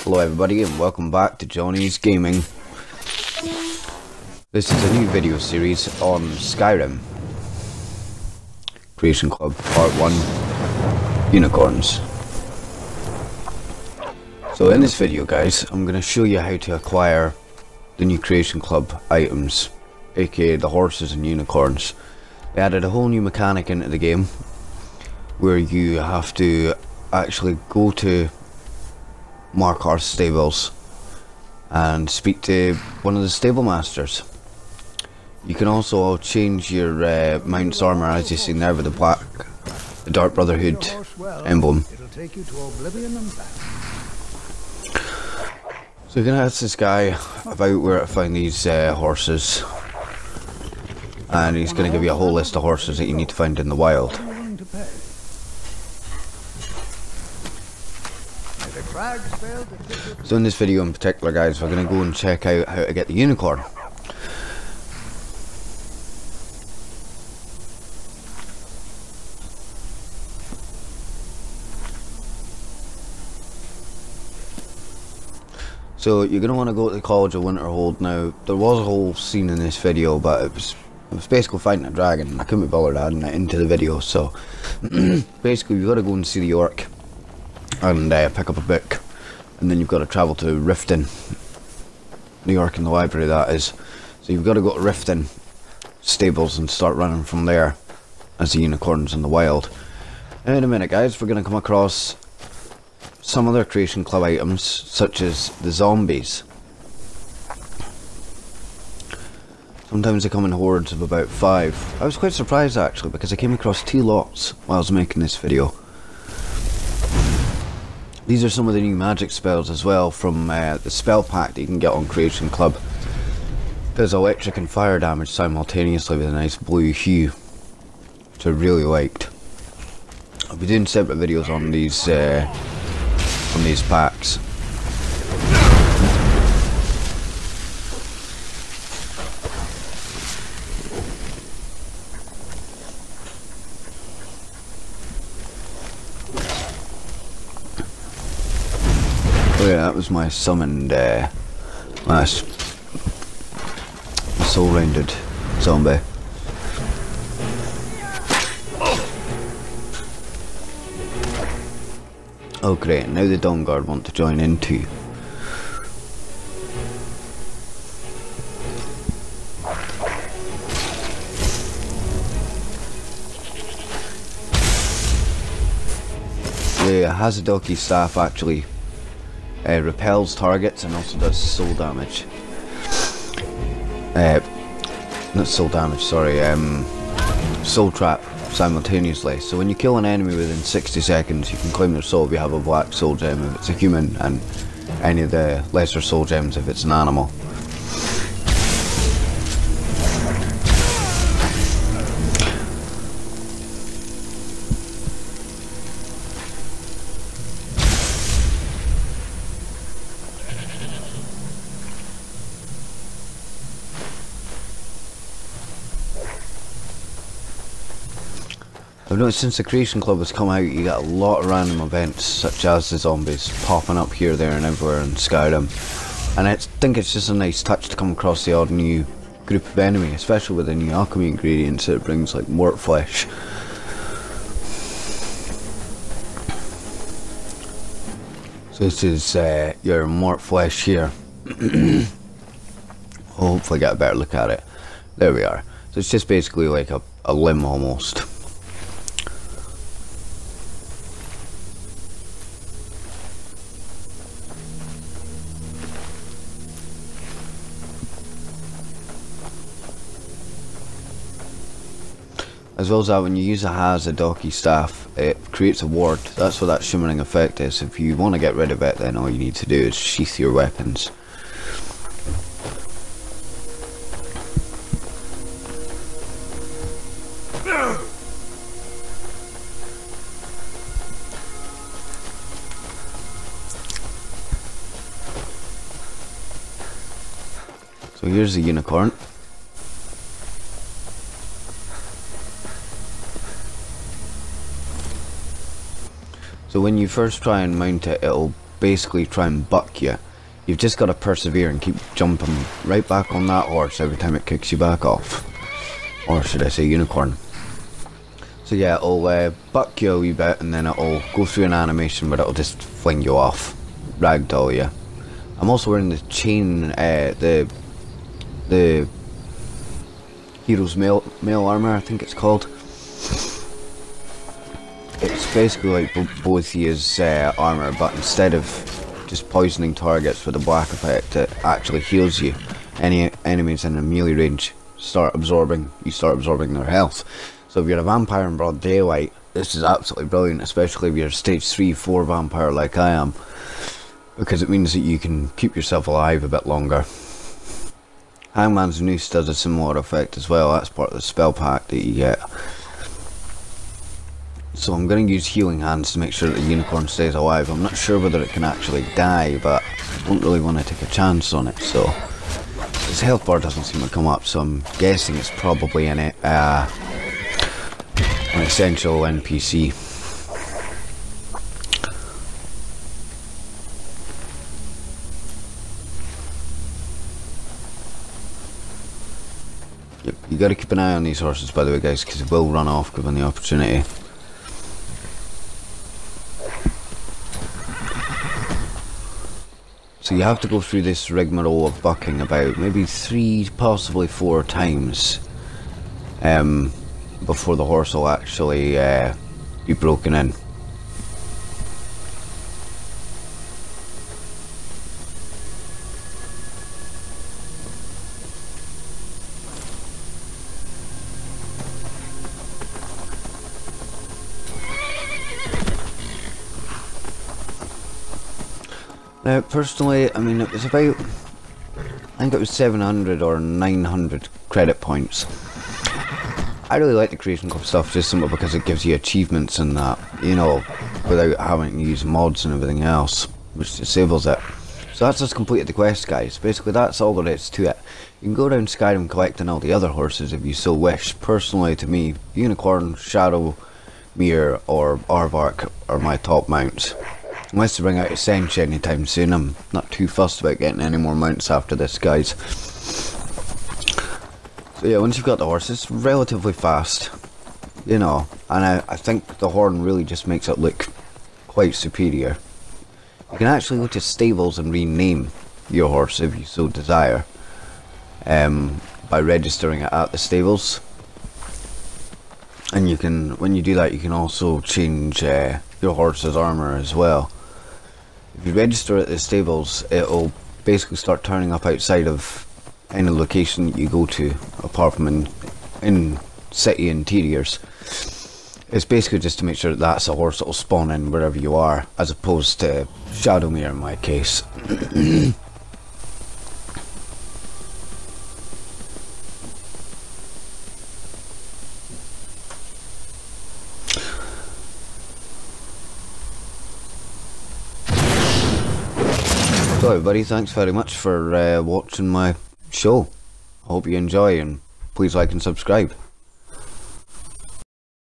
Hello everybody and welcome back to Johnny's Gaming. This is a new video series on Skyrim. Creation Club Part 1 Unicorns. So in this video guys, I'm going to show you how to acquire the new Creation Club items, aka the horses and unicorns. They added a whole new mechanic into the game where you have to actually go to Markarth's stables and speak to one of the stable masters. You can also change your mount's armor, as you've seen there, with the Dark Brotherhood emblem. So you're gonna ask this guy about where to find these horses, and he's gonna give you a whole list of horses that you need to find in the wild. So in this video in particular guys, we're going to go and check out how to get the unicorn. So you're going to want to go to the College of Winterhold. Now there was a whole scene in this video, but it was basically fighting a dragon. I couldn't be bothered adding it into the video, so basically you've got to go and see the orc and pick up a book, and then you've got to travel to Riften, New York, in the library that is. So you've got to go to Riften stables and start running from there as the unicorns in the wild. In a minute guys, we're going to come across some other Creation Club items, such as the zombies. Sometimes they come in hordes of about 5. I was quite surprised actually, because I came across 2 lots while I was making this video. These are some of the new magic spells as well from the spell pack that you can get on Creation Club. There's electric and fire damage simultaneously with a nice blue hue, which I really liked. I'll be doing separate videos on these packs. Oh yeah, that was my summoned last soul-rounded zombie. Oh great, now the Dawn Guard want to join in too. The Hazadoki staff actually repels targets and also does soul damage. Not soul damage, sorry, soul trap simultaneously. So when you kill an enemy within 60 seconds, you can claim their soul if you have a black soul gem if it's a human, and any of the lesser soul gems if it's an animal. I've noticed since the Creation Club has come out, you get a lot of random events, such as the zombies popping up here, there and everywhere in Skyrim. And I think it's just a nice touch to come across the odd new group of enemy, especially with the new alchemy ingredients that it brings, like mort flesh. So this is your mort flesh here. I'll hopefully get a better look at it. There we are. So it's just basically like a limb almost. As well as that, when you use a Hazadoki staff, it creates a ward. That's what that shimmering effect is. If you want to get rid of it, then all you need to do is sheath your weapons. So here's the unicorn. So when you first try and mount it, it'll basically try and buck you. You've just got to persevere and keep jumping right back on that horse every time it kicks you back off. Or should I say unicorn. So yeah, it'll buck you a wee bit, and then it'll go through an animation where it'll just fling you off. Ragdoll you. I'm also wearing the chain, the Hero's Mail Armor, I think it's called. It's basically like both his armor, but instead of just poisoning targets with a black effect, it actually heals you. Any enemies in a melee range you start absorbing their health. So if you're a vampire in broad daylight, this is absolutely brilliant, especially if you're a stage 3-4 vampire like I am, because it means that you can keep yourself alive a bit longer. Hangman's Noose does a similar effect as well. That's part of the spell pack that you get. So I'm going to use Healing Hands to make sure that the unicorn stays alive. I'm not sure whether it can actually die, but I don't really want to take a chance on it. So its health bar doesn't seem to come up, so I'm guessing it's probably an essential NPC. Yep, you got to keep an eye on these horses, by the way, guys, because they will run off given the opportunity. So you have to go through this rigmarole of bucking about maybe 3, possibly 4 times before the horse will actually be broken in. Now, personally, I mean, it was about, I think it was 700 or 900 credit points. I really like the Creation Club stuff just simply because it gives you achievements and that, you know, without having to use mods and everything else, which disables it. So that's just completed the quest, guys. Basically, that's all there is to it. You can go down Skyrim collecting all the other horses if you so wish. Personally, to me, Unicorn, Shadow, Mir, or Aardvark are my top mounts. Unless they bring out Ascension anytime soon, I'm not too fussed about getting any more mounts after this, guys. So yeah, once you've got the horse, it's relatively fast, you know, and I think the horn really just makes it look quite superior. You can actually go to stables and rename your horse if you so desire, by registering it at the stables. And you can, when you do that, you can also change your horse's armor as well. If you register at the stables, it'll basically start turning up outside of any location that you go to, apart from in city interiors. It's basically just to make sure that that's a horse that will spawn in wherever you are, as opposed to Shadowmere in my case. So everybody, thanks very much for watching my show. I hope you enjoy, and please like and subscribe.